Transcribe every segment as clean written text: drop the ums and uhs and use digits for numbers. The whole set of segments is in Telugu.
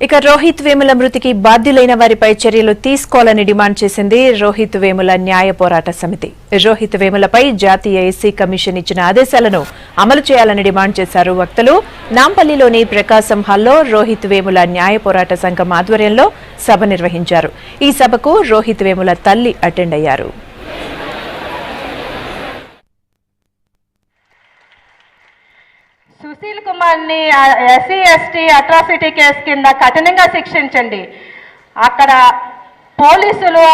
ఇక రోహిత్ వేముల మృతికి బాధ్యులైన వారిపై చర్యలు తీసుకోవాలని డిమాండ్ చేసింది రోహిత్ వేముల న్యాయ పోరాట సమితి. రోహిత్ వేములపై జాతీయ ఎస్సీ కమిషన్ ఇచ్చిన ఆదేశాలను అమలు చేయాలని డిమాండ్ చేశారు వక్తలు. నాంపల్లిలోని ప్రకాశం హాల్లో రోహిత్ వేముల న్యాయ పోరాట సంఘం ఆధ్వర్యంలో సభ నిర్వహించారు. ఈ సభకు రోహిత్ వేముల తల్లి అటెండ్ అయ్యారు. సుశీల్ కుమార్ని ఎస్సీ ఎస్టీ అట్రాసిటీ కేసు కింద కఠినంగా శిక్షించండి. అక్కడ పోలీసులు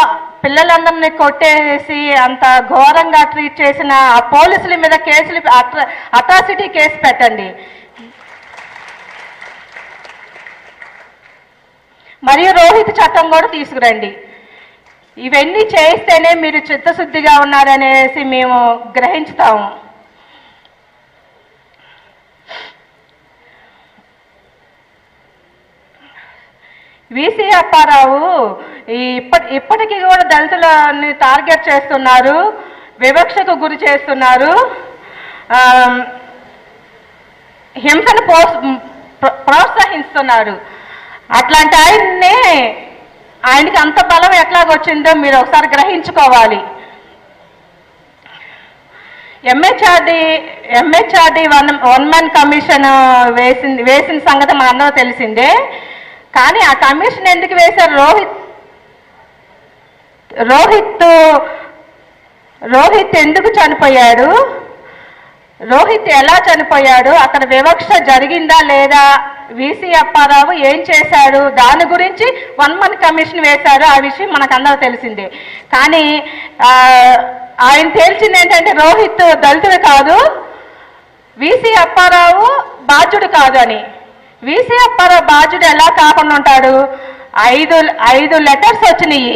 పిల్లలందరినీ కొట్టేసి అంత ఘోరంగా ట్రీట్ చేసిన ఆ పోలీసుల మీద కేసులు అట్రాసిటీ కేసు పెట్టండి. మరియు రోహిత్ చట్టం కూడా తీసుకురండి. ఇవన్నీ చేస్తేనే మీరు చిత్తశుద్ధిగా ఉన్నారనేసి మేము గ్రహించుతాము. వీసీ అప్పారావు ఇప్పటికీ కూడా దళితులని టార్గెట్ చేస్తున్నారు, వివక్షకు గురి చేస్తున్నారు, హింసను ప్రోత్సహిస్తున్నారు. అట్లాంటి ఆయనకి అంత బలం ఎట్లాగొచ్చిందో మీరు ఒకసారి గ్రహించుకోవాలి. ఎంహెచ్ఆర్డి వన్ మ్యాన్ కమిషన్ వేసిన సంగతి మనందరూ తెలిసిందే. కానీ ఆ కమిషన్ ఎందుకు వేశారు? రోహిత్ ఎందుకు చనిపోయాడు, రోహిత్ ఎలా చనిపోయాడు, అక్కడ వివక్ష జరిగిందా లేదా, వీసీ అప్పారావు ఏం చేశాడు, దాని గురించి వన్ మ్యాన్ కమిషన్ వేశారు. ఆ విషయం మనకందరూ తెలిసిందే. కానీ ఆయన తేల్చింది ఏంటంటే రోహిత్ దళితుడు కాదు, వీసీ అప్పారావు బాధ్యుడు కాదు అని. వీసీ అప్పారావు బాధ్యుడు ఎలా కాకుండా ఉంటాడు? ఐదు లెటర్స్ వచ్చినాయి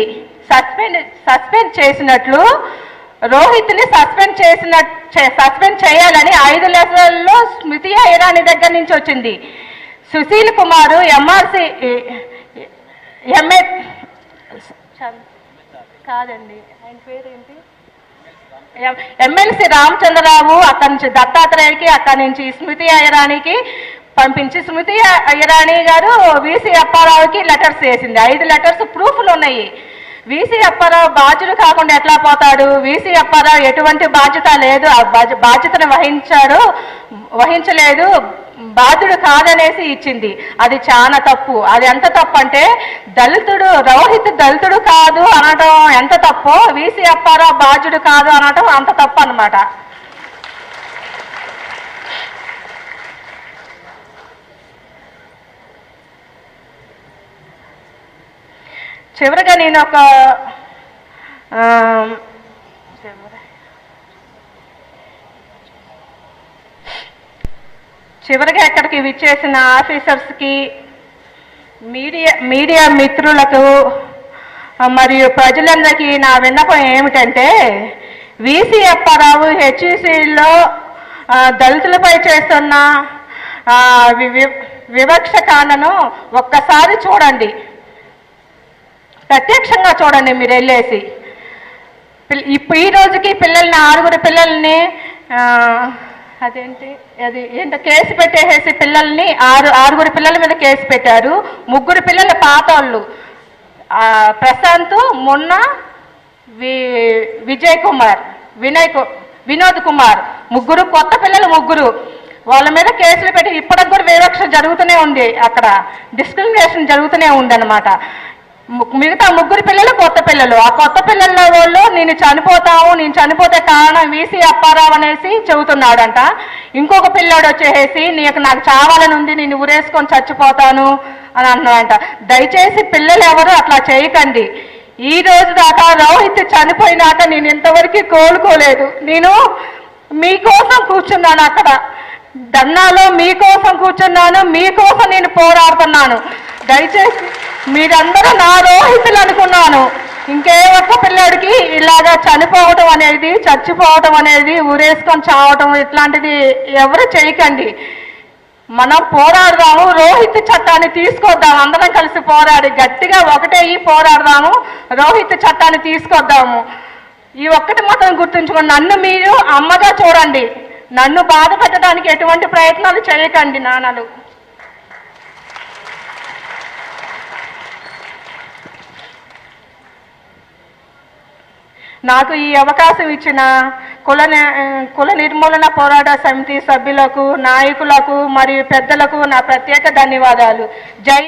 సస్పెండ్ చేసినట్లు. రోహిత్ని సస్పెండ్ చేయాలని 5 లెటర్లలో స్మృతి ఇరానీ దగ్గర నుంచి వచ్చింది. సుశీల్ కుమారు ఎంఆర్సి కాదండి, ఆయన పేరేంటి, ఎమ్మెల్సీ రామచంద్రరావు అక్కడి నుంచి దత్తాత్రేయకి, అక్కడి నుంచి స్మృతి ఇరానీకి పంపించి స్మృతి ఇరానీ గారు వీసీ అప్పారావుకి లెటర్స్ వేసింది. 5 లెటర్స్ ప్రూఫ్లు ఉన్నాయి. వీసీ అప్పారావు బాధ్యుడు కాకుండా ఎట్లా పోతాడు? వీసీ అప్పారావు ఎటువంటి బాధ్యత లేదు, ఆ బాధ్యతను వహించలేదు, బాధ్యుడు కాదనేసి ఇచ్చింది. అది చాలా తప్పు. అది ఎంత తప్పు అంటే రోహిత్ దళితుడు కాదు అనటం ఎంత తప్పు, వీసీ అప్పారావు బాధ్యుడు కాదు అనటం అంత తప్పు అన్నమాట. చివరిగా నేను ఇక్కడికి విచ్చేసిన ఆఫీసర్స్కి, మీడియా మిత్రులకు మరియు ప్రజలందరికీ నా విన్నపం ఏమిటంటే, వీసీ అప్పారావు హెచ్ఈసీలో దళితులపై చేస్తున్న వివక్ష కాండను ఒక్కసారి చూడండి, ప్రత్యక్షంగా చూడండి. మీరు వెళ్ళేసి ఈ రోజుకి పిల్లల్ని 6 పిల్లల్ని ఏంటో కేసు పెట్టేసి పిల్లల్ని 6 పిల్లల మీద కేసు పెట్టారు. 3 పిల్లలు పాతోళ్ళు, ప్రశాంత్, మొన్న విజయ్ కుమార్, వినోద్ కుమార్, 3 కొత్త పిల్లలు, 3 వాళ్ళ మీద కేసులు పెట్టి ఇప్పటికి కూడా వివక్ష జరుగుతూనే ఉంది. అక్కడ డిస్క్రిమినేషన్ జరుగుతూనే ఉంది అన్నమాట. మిగతా 3 పిల్లలు కొత్త పిల్లలు. ఆ కొత్త పిల్లల వాళ్ళు నేను చనిపోతే కారణం వీసీ అప్పారావు అనేసి చెబుతున్నాడంట. ఇంకొక పిల్లాడు వచ్చేసి నాకు చావాలని ఉంది, నేను ఊరేసుకొని చచ్చిపోతాను అని అన్నాడంట. దయచేసి పిల్లలు ఎవరు అట్లా చేయకండి. ఈ రోజు దాకా రోహిత్ చనిపోయినాక నేను ఇంతవరకు కోలుకోలేదు. నేను మీకోసం కూర్చున్నాను, అక్కడ ధర్నాలో మీకోసం కూర్చున్నాను, మీకోసం నేను పోరాడుతున్నాను. దయచేసి మీరందరూ నా రోహితులు అనుకున్నాను. ఇంకే ఒక్క పిల్లడికి ఇలాగా చచ్చిపోవటం అనేది, ఊరేసుకొని చావటం ఇట్లాంటిది ఎవరు చేయకండి. మనం పోరాడదాము, రోహిత్ చట్టాన్ని తీసుకొద్దాము, అందరం కలిసి పోరాడి గట్టిగా ఒకటే పోరాడదాము, రోహిత్ చట్టాన్ని తీసుకొద్దాము. ఈ ఒక్కటి మాత్రం గుర్తుంచుకోండి, నన్ను మీరు అమ్మగా చూడండి, నన్ను బాధ పెట్టడానికి ఎటువంటి ప్రయత్నాలు చేయకండి నాన్నలు. నాకు ఈ అవకాశం ఇచ్చిన కుల నిర్మూలన పోరాట సమితి సభ్యులకు, నాయకులకు మరియు పెద్దలకు నా ప్రత్యేక ధన్యవాదాలు. జై